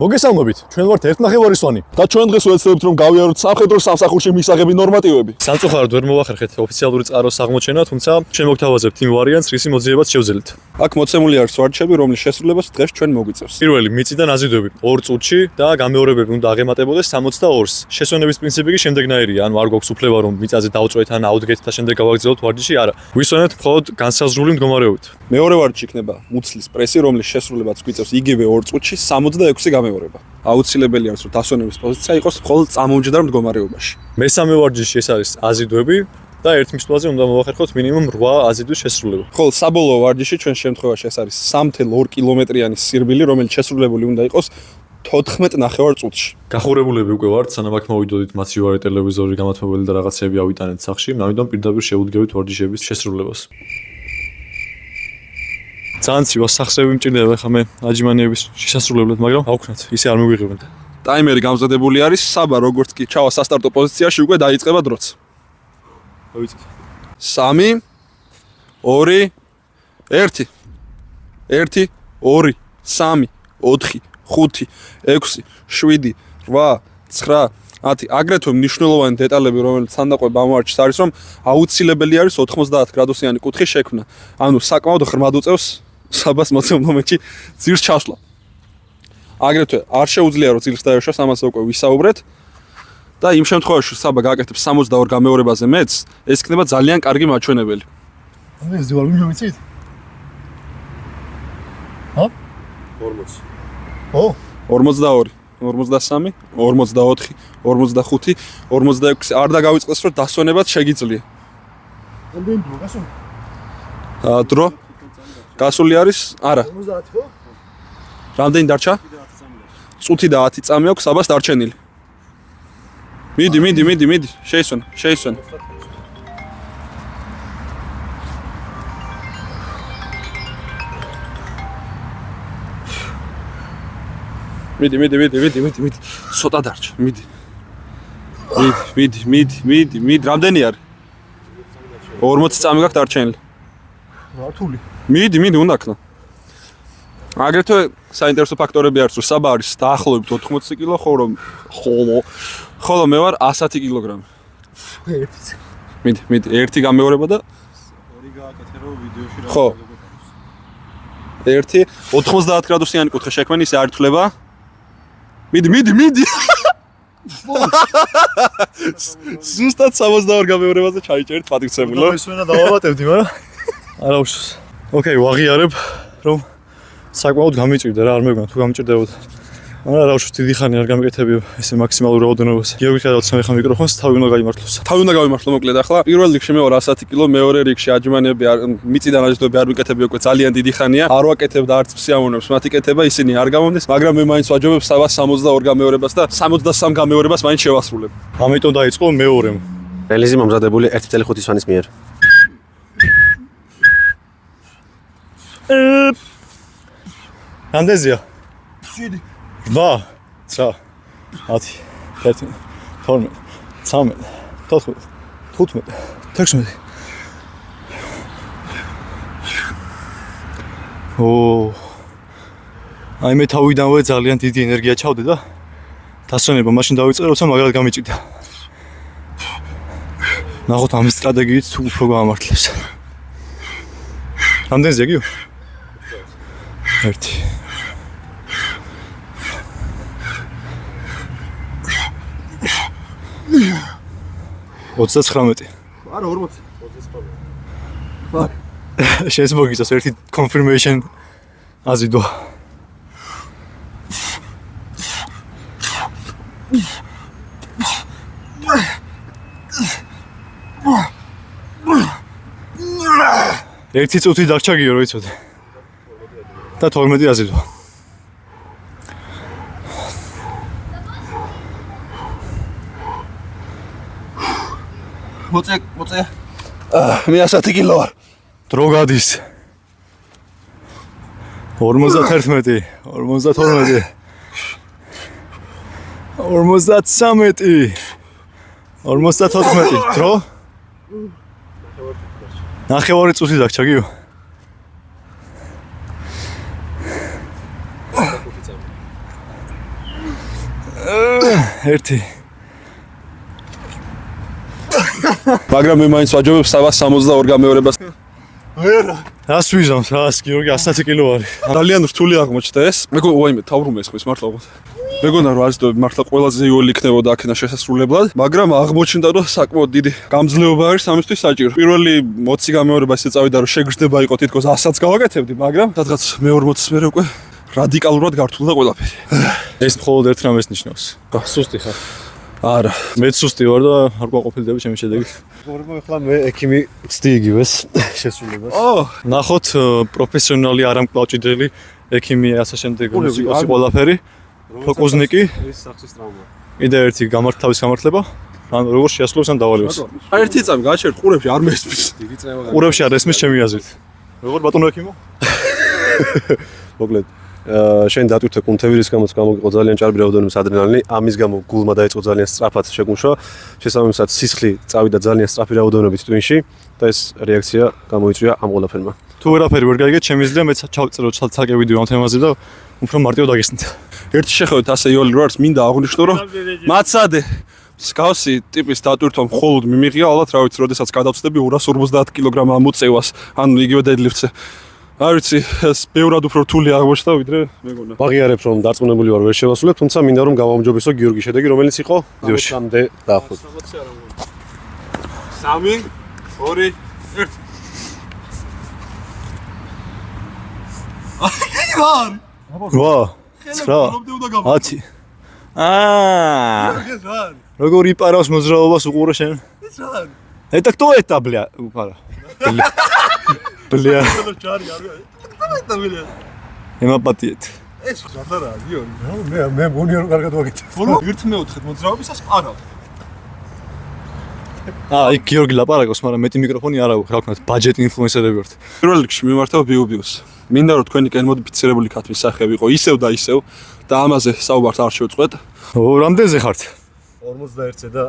მოგესალმებით, ჩვენ ვართ ერთნახევარისვანი და ჩვენ დღეს ვეცდებით რომ გავიაროთ სამხედრო სამსახურში მისაღები ნორმატივები. სამწუხაროდ ვერ მოვახერხეთ ოფიციალური წყაროს აღმოჩენა, თუმცა ჩვენ მოგთავაზებთ იმ ვარიანტს, რისი მოძიებაც შევძელით. აქ მოცემული არის ვარჯიშები, რომლის შესრულებას დღეს ჩვენ მოგვიწევს. პირველი მიწიდან აზიდვები 2 წუთში და გამეორებები უნდა აღემატებოდეს 62-ს. შესვენების პრინციპი კი შემდეგნაირია, ანუ არ გვაქვს უფლება რომ მიწაზე დავწვეთ ან აუდგეთ და შემდეგ გავაგრძელოთ ვარჯიში, არა. ვისვენეთ მხოლოდ განსაზღვრული მდგომარეობით. მეორე ვარჯიში იქნება მუცლის პრესი, რომლის შესრულებაც გვიწევს იგივე 2 წუთში 66 გამეორება. აუცილებელი არის რომ დასვენების პოზიცია იყოს მხოლოდ წამოუჯდარ მდგომარეობაში. მესამე ვარჯიში ეს არის აზიდვები და ერთ მისვლაზე უნდა მოვახერხოთ მინიმუმ 8 აზიდვის შესრულება. ხოლო საბოლოო ვარჯიში ჩვენ შემთხვევაში ეს არის 3.2 კილომეტრიანი სირბილი, რომელიც შესრულებული უნდა იყოს 14.5 წუთში. გახურებულები უკვე ვართ, სანამ აქ მოვიდოდით მაცივარი ტელევიზორი, გამათმობელი და რაღაცები ავიტანეთ სახში, ამიტომ პირდაპირ შევუდგებით ვარჯიშების შესრულებას. ძალიან ცივა სახსრები მჭირდება ხა მე აჯიმანიების შესასრულებლად, მაგრამ ავქნათ, ისე არ მივიღებენ. ტაიმერი გამზადებული არის, საბა როგორც კი ჩავა სასტარტო პოზიციაში უკვე დაიწყება დროც. დავიწყეთ. 3 2 1 1 2 3 4 5 6 7 8 9 10 აგრეთვე მნიშვნელოვანი დეტალები, რომელიც სანდაყვება ამ ვარჯიშს არის, რომ აუცილებელი არის 90 გრადუსიანი კუთხის შექმნა. ანუ საკმაოდ ღრმად უწევს საბას მოცემულ მომენტში ძირს ჩასვლა. აგრეთვე არ შეუძლია რომ ძირს დაეშვას, ამას უკვე ვისაუბრეთ. და იმ შემთხვევაში საბა გააკეთებს 62 გამეორებაზე მეც, ეს იქნება ძალიან კარგი მაჩვენებელი. ეს ძვალი მივიცით? ჰა? 40. ო, 42, 43, 44, 45, 46 არ დაგავიწყდეს რომ დასვენებად შეგიძლია. რამდენი დრო გასული? დრო გასული არის? არა. 50 ხო? რამდენი დარჩა? წუთი და 10 წამი აქვს საბას დარჩენილი. მიდი, შეისვენ. მიდი. ცოტა დარჩა, მიდი. რამდენი არის? 40 წამი გაქვს დარჩენილი. რთული. მიდი, უნდა ქნა. აგრეთვე საინტერესო ფაქტორები არის, რომ საბა არის დაახლოებით 80 კილო, ხოლო მე ვარ 110 კილოგრამი. მიდი, ერთი გამეორება და ორი გააკეთე რომ ვიდეოში რა. ხო. ერთი 90 გრადუსიანი კუთხე შექმენი ისე არ ითვლება. მიდი. ზუსტად 62 გამეორებაზე ჩაიჭერეთ პატივცემულო. ეს ვენა დავაბატებდი, მაგრამ არა უშავს. ოკეი, ვაღიარებ, რომ საკმაოდ გამიჭირდა რა, არ მეგონა თუ გამიჭირდებოდა. მაგრამ რა უშავს, დიდი ხანი არ გამიკეთებიო ესე მაქსიმალურ რაოდენობას. გიორგი ხედავთ სამეხა მიკროფონს, თავი უნდა გაიმართლოს. თავი უნდა გავიმართლო მოკლედ ახლა. პირველ რიგში მე ვარ 110 კილო, მეორე რიგში აჯმანები მიწიდან აზიდვები არ მიკეთები უკვე ძალიან დიდი ხანია. არ ვაკეთებ და არც სიამოვნებს მათი კეთება, ისინი არ გამომდის, მაგრამ მე მაინც ვაჯობებ საბას 62 გამეორებას და 63 გამეორებას მაინც შევასრულებ. ამიტომ დაიწყო მეორემ. რელიზი მომზადებული 1.5 სვანის მიერ. რამდენზეა? 7 8 9 10 11 12 13 14 15 16 ო აი მე თავიდანვე ძალიან დიდი ენერგია ჩავდე და დასვენება მაშინ დავიწყე, როცა მაგრად გამიჭირდა. ნახოთ ამ სტრატეგიით თუ უფრო გამართლებს. რამდენზეა გიო? 1 39. არა 40. შენს მოგიწევს ერთი confirmation აზიდო. ერთი წუთი დარჩა გიო რო იცოდე. და 12 აზიდო. მოწე. მე 110 კილო ვარ. დრო გადის. 51, 52, 53, 54 დრო. ნახევარი წუთი დაგჭა გიო. 1 მაგრამ მე მაინც ვაჯობებ 62 გამეორებას. რას ვიზამს რას გიორგი 110 კილო არის ძალიან რთული აღმოჩნდა ეს. მეგონა ვაიმე თავრუმე ეს მართლა ალბათ. მეგონა რომ არცდები მართლა ყველაზე იოლი იქნებოდა აქნა შესასრულებლად, მაგრამ აღმოჩნდა რომ საკმაოდ დიდი გამძლეობა არის ამისთვის საჭირო. პირველი 20 გამეორება ისე წავიდა რომ შეგრძნება იყო თითქოს 100-ს გავაკეთებდი, მაგრამ სადღაც მე-40-ს მერე უკვე რადიკალურად გართულდა ყველაფერი. ეს მხოლოდ ერთ რამეს ნიშნავს სუსტი ხარ არა, მეც სუსტი ვარ და არ გვაყოფილდები ჩემი შედეგით ახლა მე ექიმი ვწდი იგივეს შესრულებას. ნახოთ პროფესიონალი არამკლავჭიდელი ექიმი ასე შემდეგ მუსიკოსი ყველაფერი ფოკუზნიკი ეს სახის ტრავმა. კიდე ერთი თავის გამართლება ან როგორ შეასრულოს ან დავალევს ერთი წამი გაჩერდ ყურებში არ მესმის. დიდი წნევა. ყურებში არ ესმის ჩემი აზრით როგორ ბატონო ექიმო მოკლედ შენ დატვირთე კუნთები რის გამოც გამოგიყო ძალიან ჭარბი რაოდენობის ადრენალინი, ამის გამო გულმა დაიწყო ძალიან სწრაფად შეგუმშვა. შესაბამისად სისხლი წავიდა ძალიან სწრაფი რაოდენობით ტვინში და ეს რეაქცია გამოიწვია ამ ყველაფერმა. თუ ვერაფერი ვერ გაიგეთ ჩემი აზრით მეც ჩავწერო ცალკე ვიდეო ამ თემაზე და უფრო მარტივად დაგესნით ერთი შეხედვით ასე იოლი რო არის, მინდა აღვნიშნო რომ მაცადე მსგავსი ტიპის დატვირთვა მხოლოდ მიმიღია, ალბათ რა ვიცი, როდესაც გადავწდები 250 კილოგრამ ამოწევას, ანუ იგივე დედლიფტზე. არ ვიცი, ეს ბევრად უფრო რთული აღმოჩნდა ვიდრე მეგონა. ვაღიარებ რომ დარწმუნებული ვარ ვერ შევასრულებ, თუმცა მინდა რომ გავაუმჯობესო გიორგის შედეგი, რომელიც იყო ვიდეოში. ამდე დაახლოებით. 3 2 1 ვა 9 10 როგორ იპარავს მოძრაობას უყურე შენ это кто это бля упала бля ემაპათიეთ ეს ხარ რა გიორგი? მე მგონია რომ კარგად ვაკეთებ. ბოლო 1/4 მოძრაობისას პარავ. იქ გიორგი ლაპარაკობს, მაგრამ მეტი მიკროფონი არ აქვს, რა ვქნათ, ბაჯეტი ინფლუენსერები ვართ. პირველ რიგში მიმართავ ბიუბიუს. მინდა რომ თქვენი გენმოდიფიცირებული ქათმის სახეები იყო ისევ და ისევ და ამაზე საუბარს არ შევწყვეტ. რამდენზე ხართ? 41-ზე და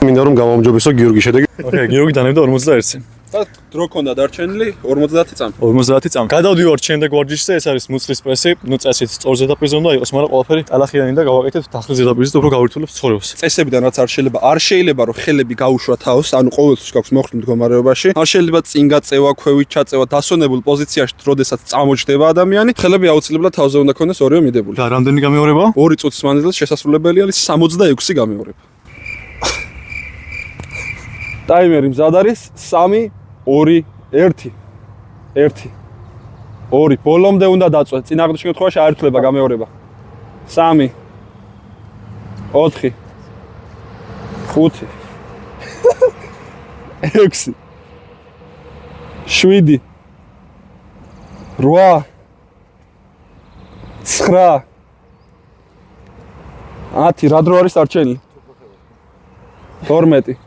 მინდა რომ გავაუმჯობესო გიორგის შედეგი. ოკეი, გიორგი დანებდა 41-ზე. და დრო ქონდა დარჩენილი 50 წამი. 50 წამი. გადავდივართ შემდეგ ვარჯიშზე, ეს არის მუცლის პრესი, ნუ წესით სწორ ზედაპირზე უნდა იყოს, მაგრამ ყველაფერი ტალახიანი და გავაკეთებთ დახრის ზედაპირზე, უფრო გავირთულებ ცხოვრებას. წესებიდან რაც არ შეიძლება რომ ხელები გაუშვა თავს, ანუ ყოველთვის გაქვს მოხდ მდგომარეობაში. არ შეიძლება წინ გაწევა, ქვევით ჩაწევა, დასვენებულ პოზიციაში, როდესაც წამოჯდება ადამიანი, ხელები აუცილებლად თავზე უნდა ქონდეს ორივე მიდებული. და რამდენი გამეორება? 2 წუთის მანძილზე შესასრულებელი არის 66 გამეორება. ტაიმერი მზად არის 3 2 1 1 2 ბოლომდე უნდა დაწვე. წინააღმდეგ შემთხვევაში არ ითვლება გამეორება. 3 4 5 6 7 8 9 10 რა დრო არის დარჩენილი? 12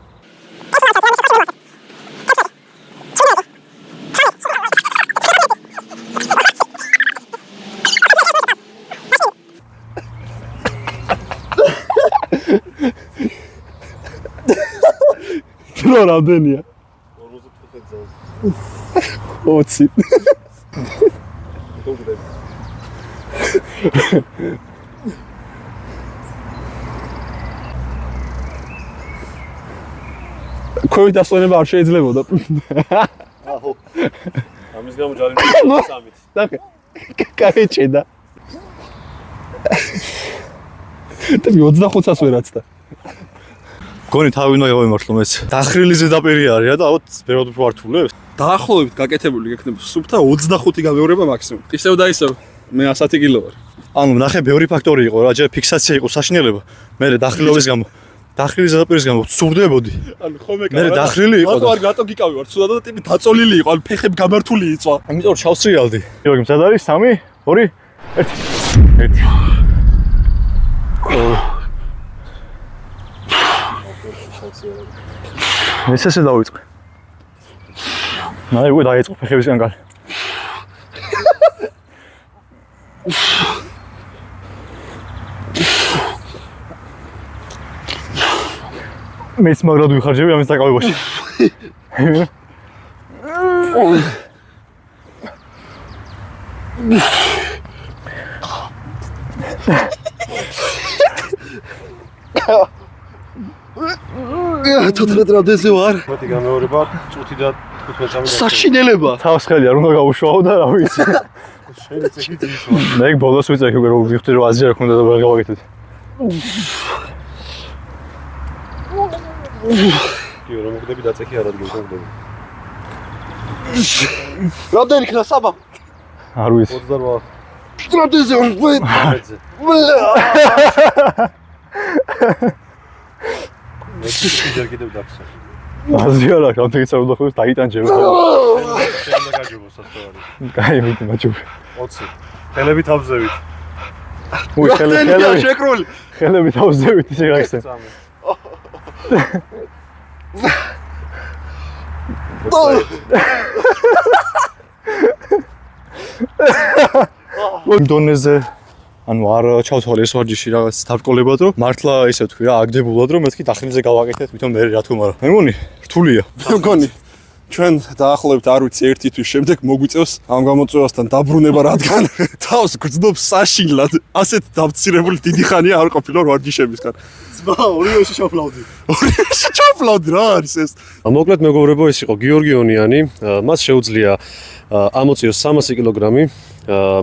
დრო რამდენია? 45 ქვევით დასვენება არ შეიძლებოდა. აჰო. ამის გამო ჯარი სამით. ნახე. კაიჭედა. და 25-ას ვერაცდა. გონი თავი უნდა გავიმართლო მეც. დახრილი ზედაპირი არის და ალბათ ბევრად უფრო ართულებს. დაახლოებით გაკეთებული გექნება სუფთა 25 გამეორება მაქსიმუმ. ისევ და ისევ მე 100 კილო ვარ. ანუ ნახე ბევრი ფაქტორი იყო რა, ჯერ ფიქსაცია იყო საშინელება. მე დახრილობის გამო დახრილი ზედაპირის გამო ვცურდებოდი. ანუ ხომ ეკა. მე დახრილი იყო. მარტო არ გატოგიკავი ვარ, ცუდა და ტიპი დაწოლილი იყო, ანუ ფეხები გამართული იწვა. ამიტომ ჩავსრიალდი. გიორგი მზად არის 3 2 1 მესესე დავიწყე. ნაი უკვე დაიწყო ფეხებისგან გალი. მეც მაგრად ვიხარჯები ამის დაკავებაში. 14 რამდენზე ვარ? მეტი გამეორება, წუთი და 15 წამი. საშინელება. თავს ხელი არ უნდა გაუშვაო და რა ვიცი. შეიძლება წესი ძისვა. მე ბოლოს ვიწევი რომ ვიხდი რომ აზია ქონდა და ვერ გავაკეთეთ. კი, რომ მოგდები დაწექი არ ადგილს მოგდები. რამდენი ხნა საბა? არ ვიცი. 28. რამდენზე ვარ? მე შეიძლება კიდევ დაგსა. აზია რა, რამდენიც არ უნდა ხოს დაიტანჯება. შეიძლება გაჯობოს ასწავალი. კაი, მით მაჯობი. 20. ხელები თავზევით. უი, ხელები შეკრული. ხელები თავზევით ისე გაიხსენ. დონეზე ანუ არ ჩავთვალე ეს ვარჯიში რაღაც დაბრკოლებად რომ მართლა ისე თქვი რა აგდებულად რომ მეთქი დახრილზე გავაკეთეთ თვითონ მე რა თქმა არა მე მგონი რთულია მე მგონი ჩვენ დაახლოებით არ ვიცი ერთი თვის შემდეგ მოგვიწევს ამ გამოწვევასთან დაბრუნება რადგან თავს გრძნობს საშინლად ასეთ დამცირებული დიდი ხანია არ ყოფილა ვარჯიშებისგან ძმა, ორივეში ჩაფლავდი. ორივეში ჩაფლავდი რა არის ეს მოკლედ მეგობრებო, ეს იყო გიორგიონიანი. მას შეუძლია ამოწიოს 300 კილოგრამი,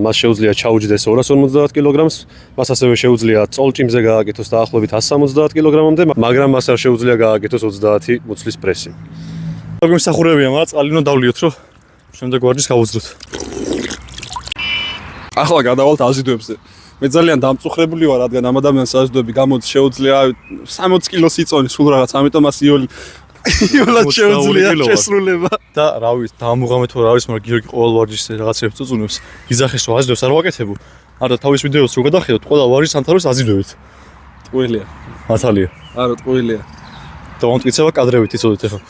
მას შეუძლია ჩაუჯდეს 250 კილოგრამს, მას ასევე შეუძლია წოლჭიმზე გააკეთოს დაახლოებით 170 კილოგრამამდე, მაგრამ მას არ შეუძლია გააკეთოს 30 მუცლის პრესი. მოგიმსახურებია მაგრამ წყალი უნდა დავლიოთ რომ შემდეგ ვარჯიშს გავუძროთ ახლა გადავალთ აზიდოებზე მე ძალიან დამწუხრებული ვარ რადგან ამ ადამიანს აზიდოები გამოდის შეუძლია 60 კილოს იწონი სულ რაღაც ამიტომ ას იოლად შეუძლია შესრულება და რა ვიცი დაამუღამეთ თუ რა არის მაგრამ გიორგი ყოველ ვარჯიშს რაღაცებს წუწუნებს იზახეს რომ აზიდოს არ ვაკეთებო არა თავის ვიდეოს რო გადახედოთ ყველა ვარჯიშს ანთაროს აზიდოებით ტყუილია მართალია არა ტყუილია და მომტკიცება კადრებით იცოდეთ ახლა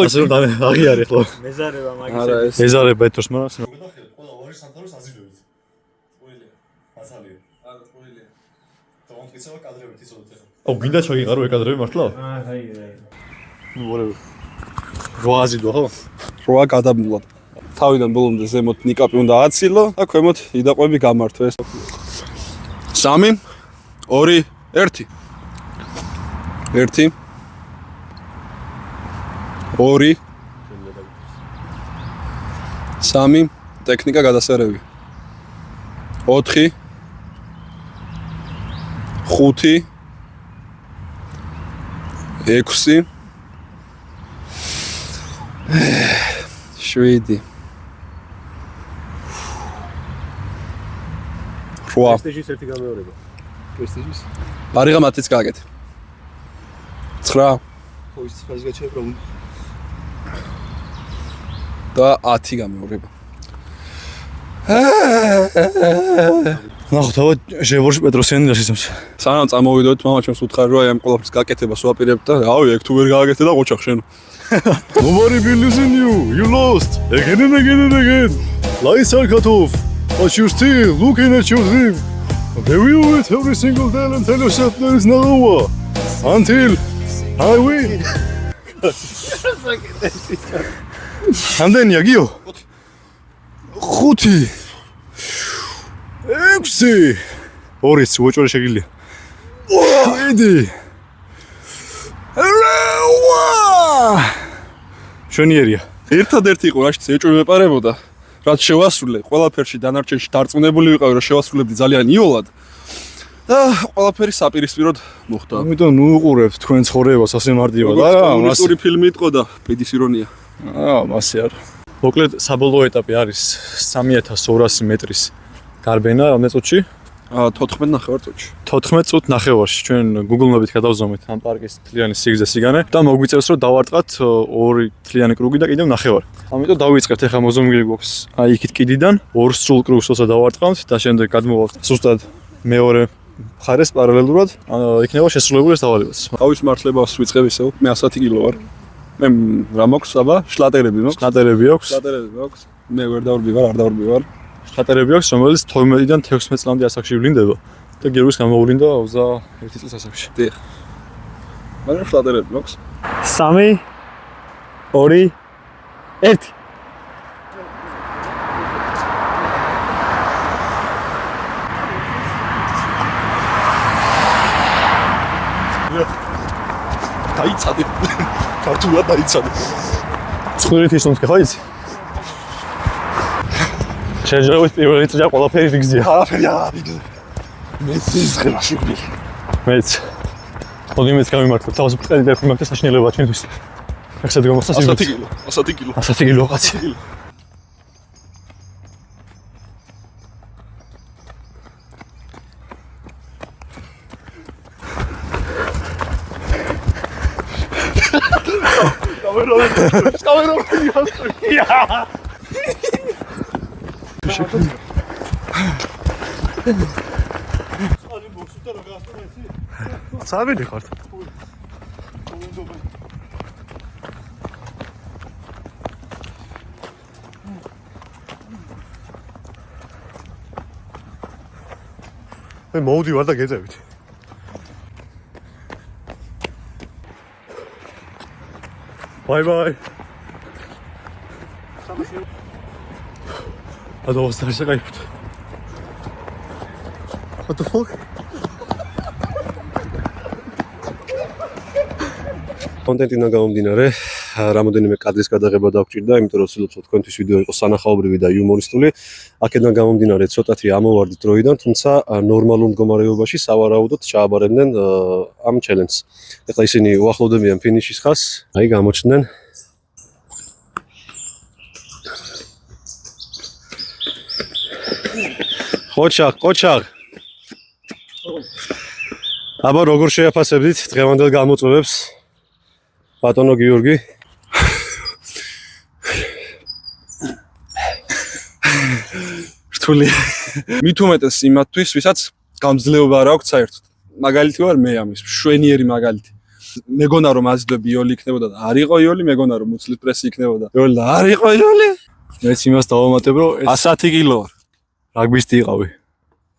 ასე რომ აღიარე ახლა მეზარება მაგის არა ეს ეზარება ეთოს მაგრამ გადახედოთ ყველა ვარჯიშს ანთაროს აზიდოებით. ტყუილია. მართალია არა ტყუილია და მომტკიცება კადრებით იცოდეთ ახლა. აუ გინდა ჩაგიყარო ეკადრები მართლა აი ნუ ვhatever რო აზიდო ხო როა გადაბმულად თავიდან ბოლომდე ზემოთ ნიკაპი უნდა აცილო და ქვემოთ იდაყვები გამართვეს 3 2 1 1 2 3 ტექნიკა გადასარევი 4 5 6 7 8 სტეჯის ერთი გამეორება. პრესტიჟის. არიღა მათიც გააკეთე 9 ხო ის ფაზი გაჩერდა რომ და 10 გამეორება ნახოთ აბა ჟევორჟ პეტროსიანი დასიცემს სანამ წამოვიდოდით მამა ჩემს უთხარი რომ აი ამ ყველაფრის გაკეთებას ვაპირებთ და რავი ეგ თუ ვერ გააკეთე და ყოჩახ შენ Nobody believes in you. You lost again and again and again. Lights are cut off, but you're still looking at your dream. Review it every single day and tell yourself there is no over until I win. Ამდენია გიო? 5 6 ორიც უოჭორი შეგილია 7 შენიერია ერთადერთი იყო რაშიც ეჭვი მეპარებოდა რაც შევასრულე ყველაფერში დანარჩენში დარწმუნებული ვიყავი რომ შევასრულებდი ძალიან იოლად და ყველაფერი საპირისპიროდ მოხდა ამიტომ ნუ უყურებთ თქვენ ცხოვრებას ასე მარტივად არა კომუნისტური ფილმი იყო და ბედის ირონია მასე არა მოკლედ საბოლოო ეტაპი არის 3200 მეტრის გარბენა რამდენ წუთში 14 ნახევარ წუთში 14 წუთ ნახევარში ჩვენ Google Map-ით გადავზომეთ ამ პარკის თლიანი სიგრძე სიგანე და მოგვიწევს რომ დავარტყათ 2 თლიანი კრუგი და კიდევ ნახევარი. ამიტომ დავიწყებთ ახლა მოზომილი გვაქვს აი იქით კიდიდან 2 სრულ კრუგს როცა დავარტყავთ და შემდეგ გადმოვავთ ზუსტად მეორე მხარეს პარალელურად იქნება შესრულებული ეს დავალებაც. თავის მართლებას ვიწყებ ისევ მე 110 კილო ვარ მე რა მოქვს აბა შლატერები მოქვს შლატერები აქვს შლატერები მოქვს მე ვერ დავრბივარ არ დავრბივარ შლატერები აქვს რომელიც 12-დან 16 წლამდე ასაკში ვლინდება და გერუის გამოვლინდა 21 წლის ასაკში. დიახ მაგრამ შლატერები მოქვს 3 2 1 9 დაიცადე. ქართულად დაიცადე. ცხრილით ის უნდა ხო იცი? შეჯერებით პირველი წრე ყველაფერი რიგზია. არაფერი არ იგზე. მე სიცხე შვილი. მეც. ოდი მეც გამიმართებ თავს ბრწყინი და მიმართა საშინელება ჩვენთვის. ახლა გამახსა 100 კილო, 100 კილო. 100 კილო კაცი. Sabir ხარ. მე მოვდივარ და გეძებით. Bye. Adamlar sarışa kayıptı. What the fuck? კონტენტიდან გამომდინარე, რამოდენიმე კადრის გადაღება დავჭირდა, იმიტომ რომ ვცდილობ თქვენთვის ვიდეო იყოს სანახაობრივი და იუმორისტული. აქედან გამომდინარე, ცოტათი ამოვარდით დროიდან, თუმცა ნორმალურ მდგომარეობაში სავარაუდოდ ჩააბარებდნენ ამ ჩელენჯს. ეხლა ისინი უახლოვდებიან ფინიშის ხაზს, აი გამოჩნდნენ. ყოჩაღ. აბა როგორ შეაფასებდით დღევანდელ გამოწვევებს? ბატონო გიორგი რთული მით უმეტეს იმათთვის ვისაც გამძლეობა არ აქვს საერთოდ მაგალითი ვარ მე ამის შვენიერი მაგალითი მეგონა რომ აზიდვები იოლი იქნებოდა და არ იყო იოლი მეგონა რომ მუცლის პრესი იქნებოდა იოლი და არ იყო იოლი მეც იმას დავამატებ რომ 100 კილო ვარ რაგბისტი იყავი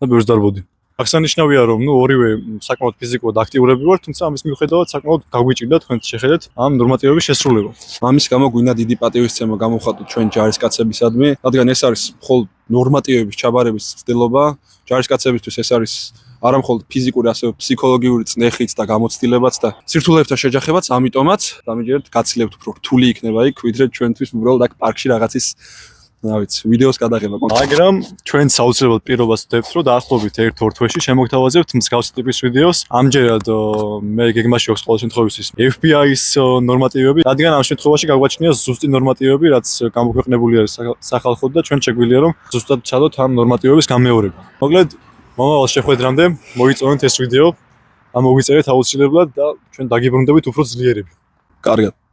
და ბევრს დარბოდი აღსანიშნავია რომ ორივე საკმაოდ ფიზიკურად აქტიურები ვართ, თუმცა ამის მიუხედავად საკმაოდ გაგვიჭირდა თქვენ შეხედეთ ამ ნორმატივების შესრულება. ამის გამო გვინდა დიდი პატივისცემა გამოვხატოთ ჩვენ ჯარისკაცებისადმი, რადგან ეს არის მხოლოდ ნორმატივების ჩაბარების ცდილობა, ჯარისკაცებისთვის ეს არის არა მხოლოდ ფიზიკური, ასევე ფსიქოლოგიური წნეხიც და გამოცდილებაც და სირთულეებთან შეჯახებაც, ამიტომაც დამიჯერეთ გაცილებთ უფრო რთული იქნება იქ, ვიდრე ჩვენთვის უბრალოდ აქ პარკში რაღაცის რა ვიცი, ვიდეოს გადაღება. მაგრამ ჩვენ საოცრებად პირობას ვდებთ, რომ დაახლოებით 1-2 თვეში შემოგთავაზებთ მსგავსი ტიპის ვიდეოს. ამჯერად მე გეგმაში აქვს ყოველ შემთხვევაში FBI-ის ნორმატივები, რადგან ამ შემთხვევაში გაგვაჩნია ზუსტი ნორმატივები, რაც გამოქვეყნებული არის სახალხოდ და ჩვენ შეგვიძლია რომ ზუსტად ვცადოთ ამ ნორმატივების გამეორება. მოკლედ, მომავალ შეხვედრამდე მოიწონეთ ეს ვიდეო, ამოგვიწერეთ აუცილებლად და ჩვენ დაგიბრუნდებით უფრო ძლიერები. კარგად.